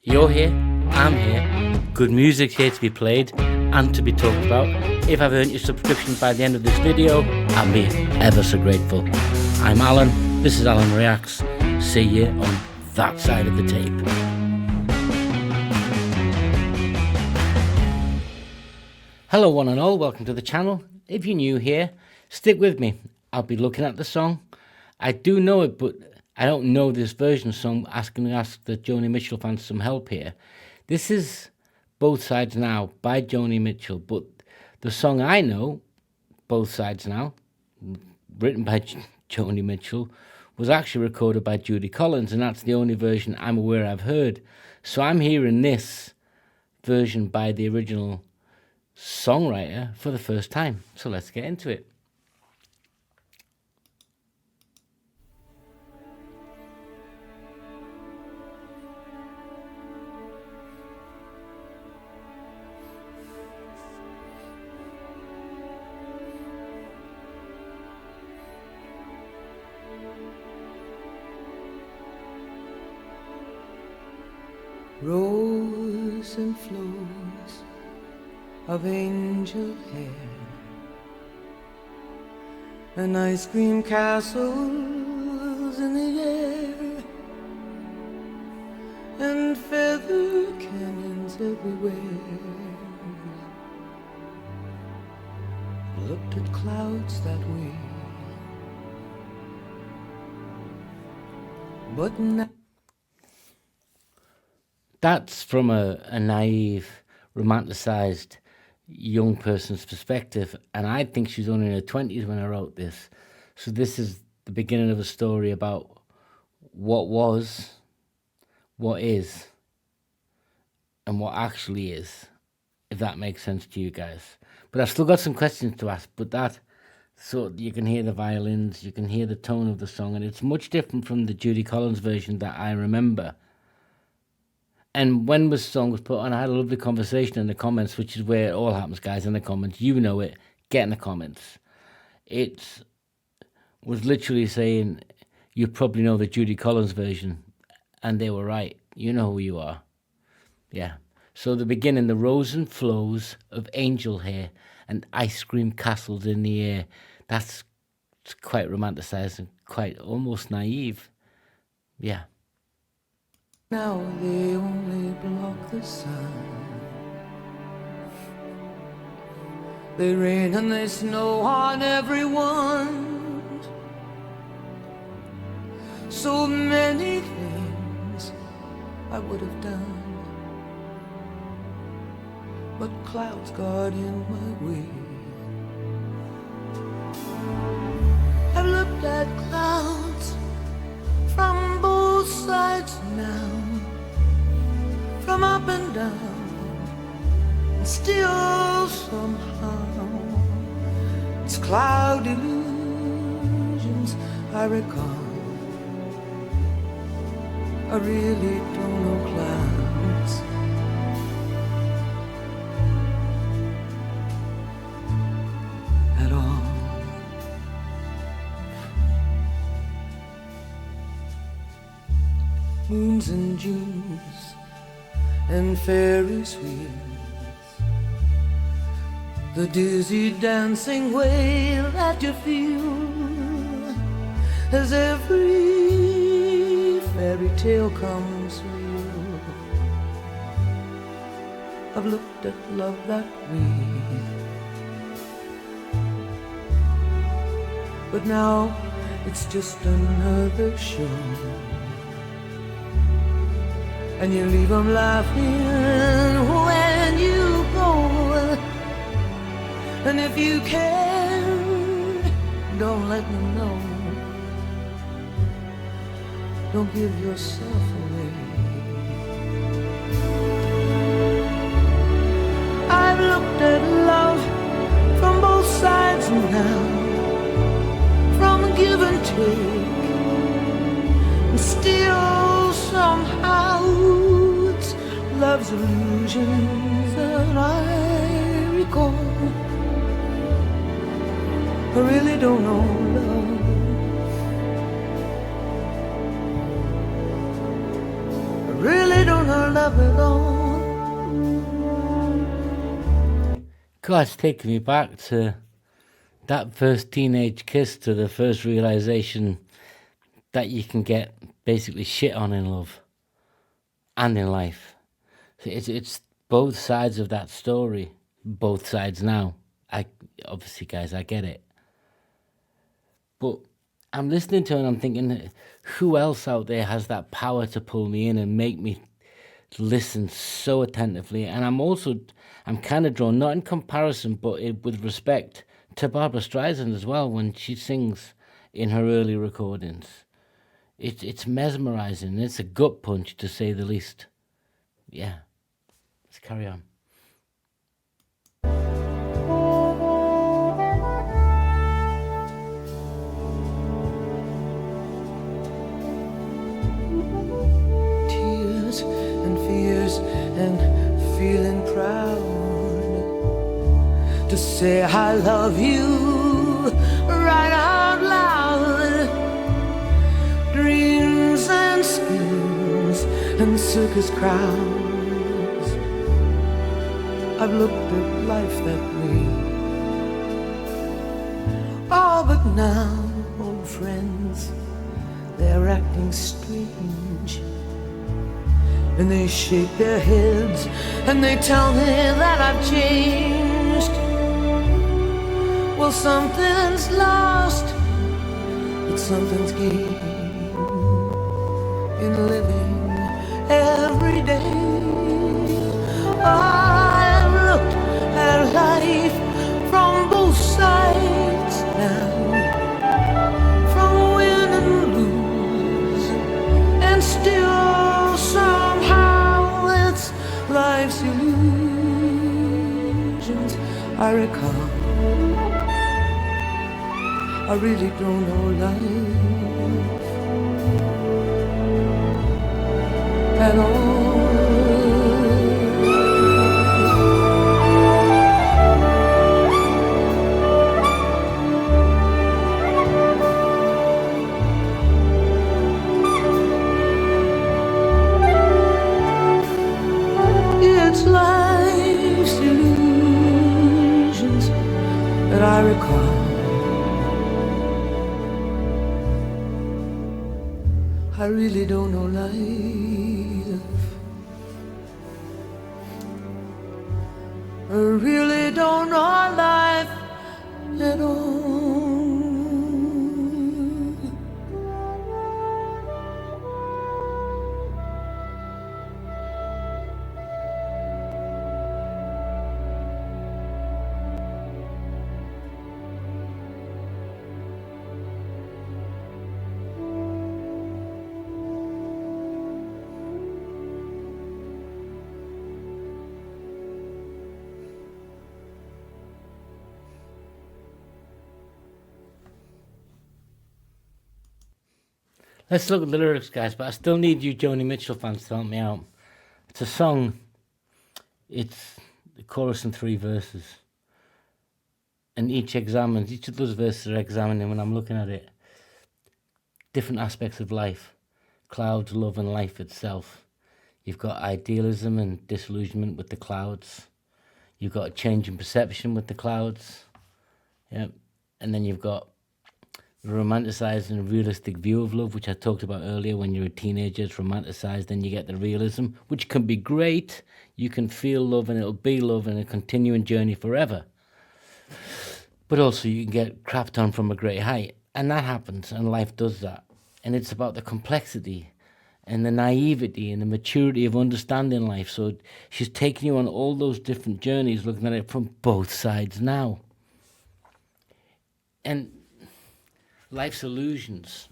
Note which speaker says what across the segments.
Speaker 1: You're here, I'm here, good music's here to be played and to be talked about. If I've earned your subscription by the end of this video, I'll be ever so grateful. I'm Alan, this is Alan Reacts. See you on that side of the tape. Hello one and all, welcome to the channel. If you're new here, stick with me. I'll be looking at the song. I do know it, but I don't know this version, so I'm asking the Joni Mitchell fans some help here. This is Both Sides Now by Joni Mitchell, but the song I know, Both Sides Now, written by Joni Mitchell, was actually recorded by Judy Collins, and that's the only version I'm aware I've heard. So I'm hearing this version by the original songwriter for the first time. So let's get into it.
Speaker 2: Rose and flows of angel hair and ice cream castles in the air and feather canyons everywhere. Looked at clouds that way, but now
Speaker 1: that's from a naive, romanticized young person's perspective, and I think she's only in her 20s when I wrote this. So this is the beginning of a story about what was, what is, and what actually is, if that makes sense to you guys. But I've still got some questions to ask, but that, so you can hear the violins, you can hear the tone of the song, and it's much different from the Judy Collins version that I remember. And when the song was put on, I had a lovely conversation in the comments, which is where it all happens, guys, in the comments. You know it. Get in the comments. It was literally saying, you probably know the Judy Collins version. And they were right. You know who you are. Yeah. So the beginning, the rose and flows of angel hair and ice cream castles in the air. That's quite romanticized and quite almost naive. Yeah.
Speaker 2: now they only block the sun. They rain and they snow on everyone. So many things I would have done, but clouds got in my way. I've looked at clouds from both sides now, from up and down, and still somehow it's cloud illusions I recall. I really don't know clouds. At all. Moons and Junes and Ferris wheels, the dizzy dancing way that you feel as every fairy tale comes real. I've looked at love that way, but now it's just another show. And you leave them laughing when you go. And if you can, don't let them know. Don't give yourself away. I've looked at love from both sides now, from give and take, and still somehow it's love's illusions that I recall. I really don't know love. I really don't know love. rub it on.
Speaker 1: God, it's taking me back to that first teenage kiss, to the first realization that you can get basically shit on in love and in life. So it's both sides of that story, both sides now. I obviously, guys, I get it. But I'm listening to it and I'm thinking, who else out there has that power to pull me in and make me listen so attentively? And I'm kind of drawn, not in comparison, but with respect to Barbara Streisand as well, when she sings in her early recordings. It's mesmerizing. It's a gut punch, to say the least. Yeah, let's carry on.
Speaker 2: Tears and fears and feeling proud to say I love you right out loud. Dreams and schemes and circus crowds, I've looked at life that way. Oh, but now, old friends, they're acting strange, and they shake their heads and they tell me that I've changed. Well, something's lost, but something's gained in living every day. I've looked at life from both sides now, from win and lose, and still somehow it's life's illusions I recall. I really don't know life at all. It's life's illusions that I recall. I really don't know life. I really don't know life at all.
Speaker 1: Let's look at the lyrics, guys, but I still need you Joni Mitchell fans to help me out. It's a song. It's the chorus and 3 verses. And each of those verses are examining, when I'm looking at it, different aspects of life. Clouds, love, and life itself. You've got idealism and disillusionment with the clouds. You've got a change in perception with the clouds. Yeah. And then you've got the romanticized and realistic view of love, which I talked about earlier. When you're a teenager, it's romanticized. Then you get the realism, which can be great. You can feel love and it'll be love and a continuing journey forever. But also you can get crapped on from a great height. And that happens, and life does that. And it's about the complexity and the naivety and the maturity of understanding life. So she's taking you on all those different journeys, looking at it from both sides now. And life's illusions,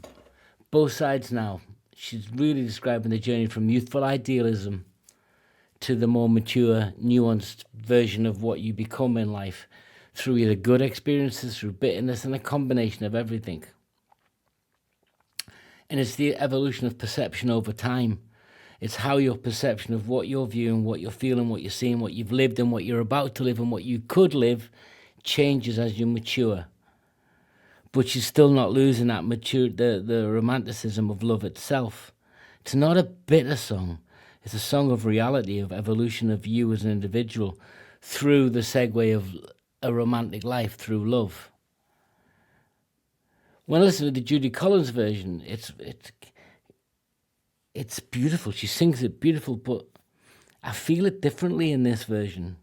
Speaker 1: both sides now. She's really describing the journey from youthful idealism to the more mature, nuanced version of what you become in life through either good experiences, through bitterness, and a combination of everything. And it's the evolution of perception over time. It's how your perception of what you're viewing, what you're feeling, what you're seeing, what you've lived and what you're about to live and what you could live changes as you mature. But she's still not losing that the romanticism of love itself. It's not a bitter song. It's a song of reality, of evolution of you as an individual through the segue of a romantic life, through love. When I listen to the Judy Collins version, it's beautiful. She sings it beautiful, but I feel it differently in this version.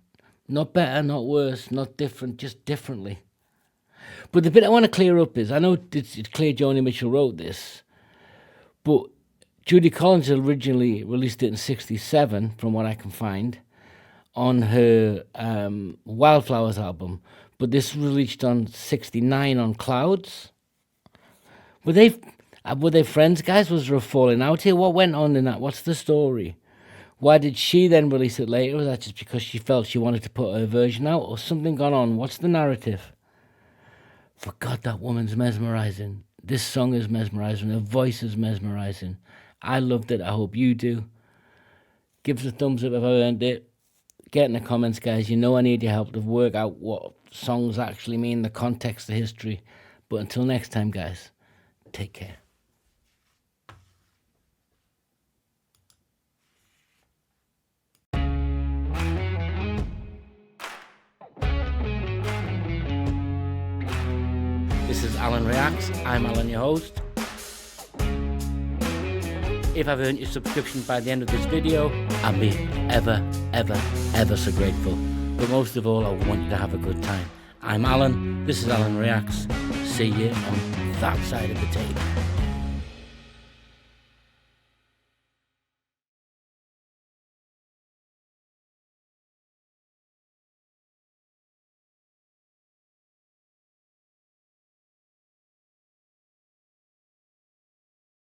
Speaker 1: Not better, not worse, not different, just differently. But the bit I want to clear up is, I know it's clear Joni Mitchell wrote this, but Judy Collins originally released it in '67, from what I can find, on her Wildflowers album. But this was released on '69 on Clouds. Were they friends, guys? Was there a falling out here? What went on in that? What's the story? Why did she then release it later? Was that just because she felt she wanted to put her version out, or something gone on? What's the narrative? For God, that woman's mesmerizing. This song is mesmerizing. Her voice is mesmerizing. I loved it. I hope you do. Give us a thumbs up if I earned it. Get in the comments, guys. You know I need your help to work out what songs actually mean, the context, the history. But until next time, guys, take care. This is Alan Reacts. I'm Alan, your host. If I've earned your subscription by the end of this video, I'll be ever, ever, ever so grateful. But most of all, I want you to have a good time. I'm Alan. This is Alan Reacts. See you on that side of the table.